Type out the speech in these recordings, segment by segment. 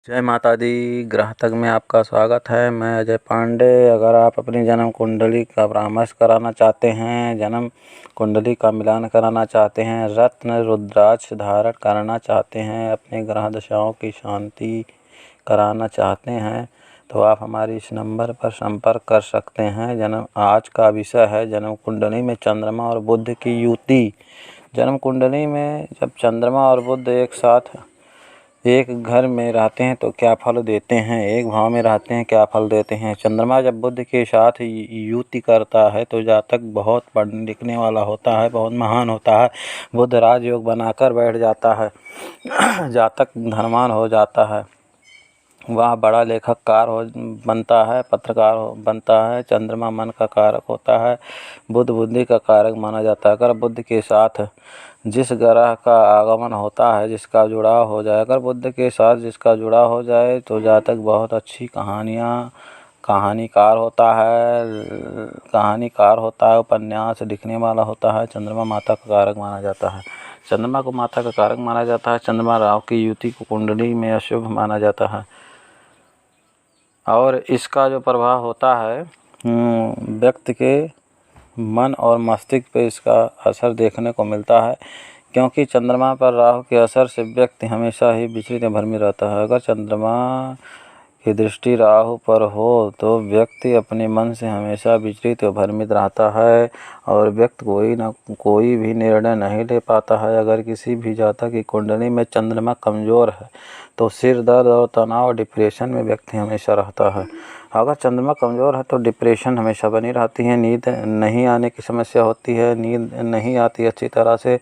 जय माता दी। ग्रह तक में आपका स्वागत है। मैं अजय पांडे। अगर आप अपनी जन्म कुंडली का परामर्श कराना चाहते हैं, जन्म कुंडली का मिलान कराना चाहते हैं, रत्न रुद्राक्ष धारण करना चाहते हैं, अपने ग्रह दशाओं की शांति कराना चाहते हैं, तो आप हमारे इस नंबर पर संपर्क कर सकते हैं। आज का विषय है जन्म कुंडली में चंद्रमा और बुध की युति। जन्म कुंडली में जब चंद्रमा और बुध एक साथ एक घर में रहते हैं तो क्या फल देते हैं, एक भाव में रहते हैं क्या फल देते हैं। चंद्रमा जब बुध के साथ युति करता है तो जातक बहुत पढ़ने लिखने वाला होता है, बहुत महान होता है। बुध राजयोग बनाकर बैठ जाता है, जातक धनवान हो जाता है, वह बड़ा लेखककार बनता है, पत्रकार बनता है। चंद्रमा मन का कारक होता है, बुध बुद्धि का कारक माना जाता है। अगर बुध के साथ जिस ग्रह का आगमन होता है, जिसका जुड़ाव हो जाए, अगर बुध के साथ जिसका जुड़ाव हो जाए तो जातक बहुत अच्छी कहानीकार होता है, उपन्यास लिखने वाला होता है। चंद्रमा माता का कारक माना जाता है। चंद्रमा को माता का कारक माना जाता है। चंद्रमा राहु की युति को कुंडली में अशुभ माना जाता है और इसका जो प्रभाव होता है व्यक्ति के मन और मस्तिष्क पे इसका असर देखने को मिलता है, क्योंकि चंद्रमा पर राहु के असर से व्यक्ति हमेशा ही विचलित भर में रहता है। अगर चंद्रमा की दृष्टि राहु पर हो तो व्यक्ति अपने मन से हमेशा विचलित व भ्रमित रहता है और व्यक्ति कोई भी निर्णय नहीं ले पाता है। अगर किसी भी जातक की कुंडली में चंद्रमा कमजोर है तो सिर दर्द और तनाव डिप्रेशन में व्यक्ति हमेशा रहता है। अगर चंद्रमा कमज़ोर है तो डिप्रेशन हमेशा बनी रहती है, नींद नहीं आने की समस्या होती है, नींद नहीं आती अच्छी तरह से,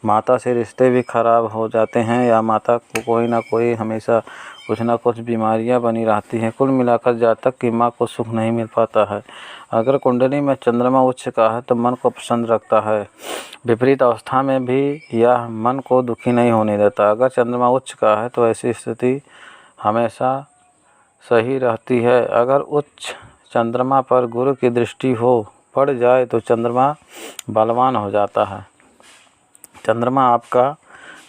माता से रिश्ते भी खराब हो जाते हैं या माता को कोई ना कोई हमेशा कुछ ना कुछ बीमारियां बनी रहती हैं। कुल मिलाकर जातक की माँ को सुख नहीं मिल पाता है। अगर कुंडली में चंद्रमा उच्च का है तो मन को प्रसन्न रखता है, विपरीत अवस्था में भी यह मन को दुखी नहीं होने देता। अगर चंद्रमा उच्च का है तो ऐसी स्थिति हमेशा सही रहती है। अगर उच्च चंद्रमा पर गुरु की दृष्टि पड़ जाए तो चंद्रमा बलवान हो जाता है। चंद्रमा आपका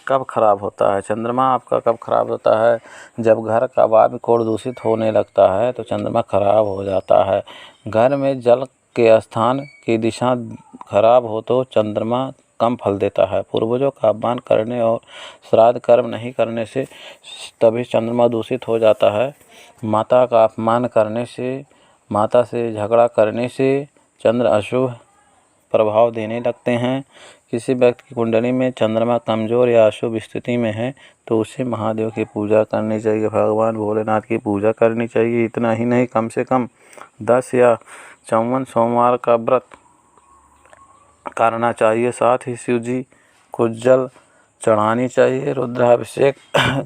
कब खराब होता है? चंद्रमा आपका कब खराब होता है? जब घर का वायुकोण दूषित होने लगता है तो चंद्रमा खराब हो जाता है। घर में जल के स्थान की दिशा खराब हो तो चंद्रमा कम फल देता है। पूर्वजों का अपमान करने और श्राद्ध कर्म नहीं करने से तभी चंद्रमा दूषित हो जाता है। माता का अपमान करने से, माता से झगड़ा करने से चंद्र अशुभ प्रभाव देने लगते हैं। किसी व्यक्ति की कुंडली में चंद्रमा कमजोर या अशुभ स्थिति में है तो उसे महादेव की पूजा करनी चाहिए, भगवान भोलेनाथ की पूजा करनी चाहिए। इतना ही नहीं, कम से कम 10 या 54 सोमवार का व्रत करना चाहिए। साथ ही शिव जी को जल चढ़ानी चाहिए, रुद्राभिषेक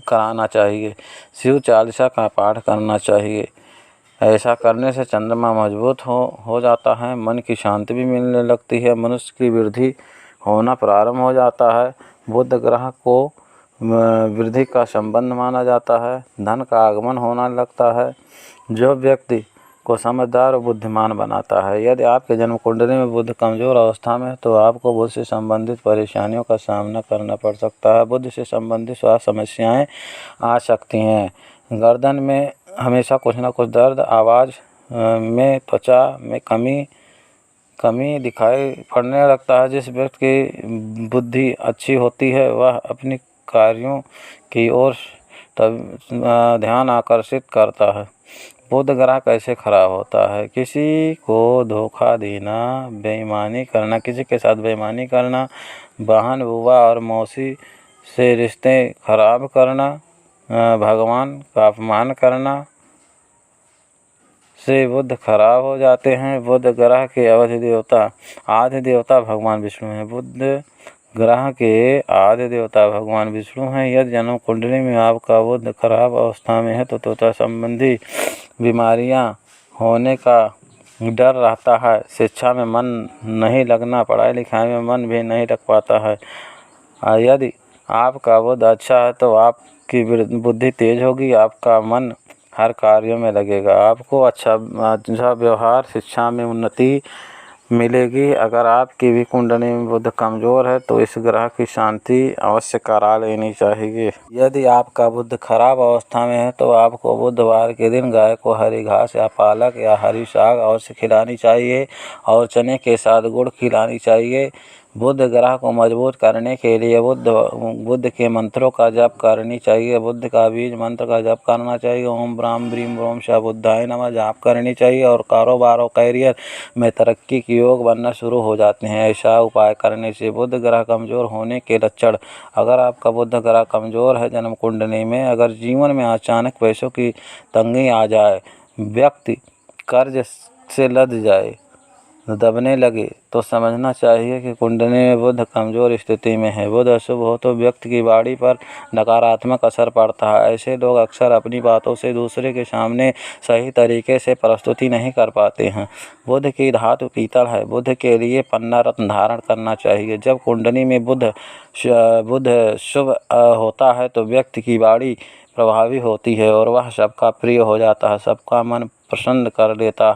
कराना चाहिए, शिव चालीसा का पाठ करना चाहिए। ऐसा करने से चंद्रमा मजबूत हो जाता है, मन की शांति भी मिलने लगती है, मनुष्य की वृद्धि होना प्रारंभ हो जाता है। बुध ग्रह को वृद्धि का संबंध माना जाता है, धन का आगमन होने लगता है, जो व्यक्ति को समझदार और बुद्धिमान बनाता है। यदि आपके जन्म कुंडली में बुध कमजोर अवस्था में है तो आपको बुध से संबंधित परेशानियों का सामना करना पड़ सकता है। बुध से संबंधित स्वास्थ्य समस्याएं आ सकती हैं। गर्दन में हमेशा कुछ ना कुछ दर्द, आवाज़ में, त्वचा में कमी दिखाई पड़ने लगता है। जिस व्यक्ति की बुद्धि अच्छी होती है वह अपने कार्यों की ओर ध्यान आकर्षित करता है। बुध ग्रह कैसे खराब होता है? किसी को धोखा देना, बेईमानी करना, किसी के साथ बेईमानी करना, बहन, बुआ और मौसी से रिश्ते खराब करना, भगवान का अपमान करना से बुध खराब हो जाते हैं। बुध ग्रह के आदि देवता भगवान विष्णु हैं। बुध ग्रह के आदि देवता भगवान विष्णु हैं। यदि जन्म कुंडली में आपका बुध खराब अवस्था में है तो त्वचा संबंधी बीमारियां होने का डर रहता है, शिक्षा में मन नहीं लगना, पढ़ाई लिखाई में मन भी नहीं लग पाता है। यदि आपका बुध अच्छा है तो आपकी बुद्धि तेज होगी, आपका मन हर कार्यों में लगेगा, आपको अच्छा व्यवहार, शिक्षा में उन्नति, मिलेगी। अगर आपकी भी कुंडली में बुध कमज़ोर है तो इस ग्रह की शांति अवश्य करा लेनी चाहिए। यदि आपका बुध खराब अवस्था में है तो आपको बुधवार के दिन गाय को हरी घास या पालक या हरी साग अवश्य खिलानी चाहिए और चने के साथ गुड़ खिलानी चाहिए। बुध ग्रह को मजबूत करने के लिए बुध के मंत्रों का जप करनी चाहिए। बुध का बीज मंत्र का जप करना चाहिए। ओम ब्राह्म ब्रीम ब्रोम श बुद्धाय नमः जाप करनी चाहिए और कारोबार और कैरियर में तरक्की के योग बनना शुरू हो जाते हैं। ऐसा उपाय करने से बुध ग्रह कमज़ोर होने के लक्षण। अगर आपका बुध ग्रह कमज़ोर है जन्म कुंडली में, अगर जीवन में अचानक पैसों की तंगी आ जाए, व्यक्ति कर्ज से लद जाए, दबने लगे, तो समझना चाहिए कि कुंडली में बुध कमज़ोर स्थिति में है। बुध अशुभ हो तो व्यक्ति की बॉडी पर नकारात्मक असर पड़ता है। ऐसे लोग अक्सर अपनी बातों से दूसरे के सामने सही तरीके से प्रस्तुति नहीं कर पाते हैं। बुध की धातु पीतल है। बुध के लिए पन्ना रत्न धारण करना चाहिए। जब कुंडली में बुध शुभ होता है तो व्यक्ति की बॉडी प्रभावी होती है और वह सबका प्रिय हो जाता है, सबका मन प्रसन्न कर लेता है।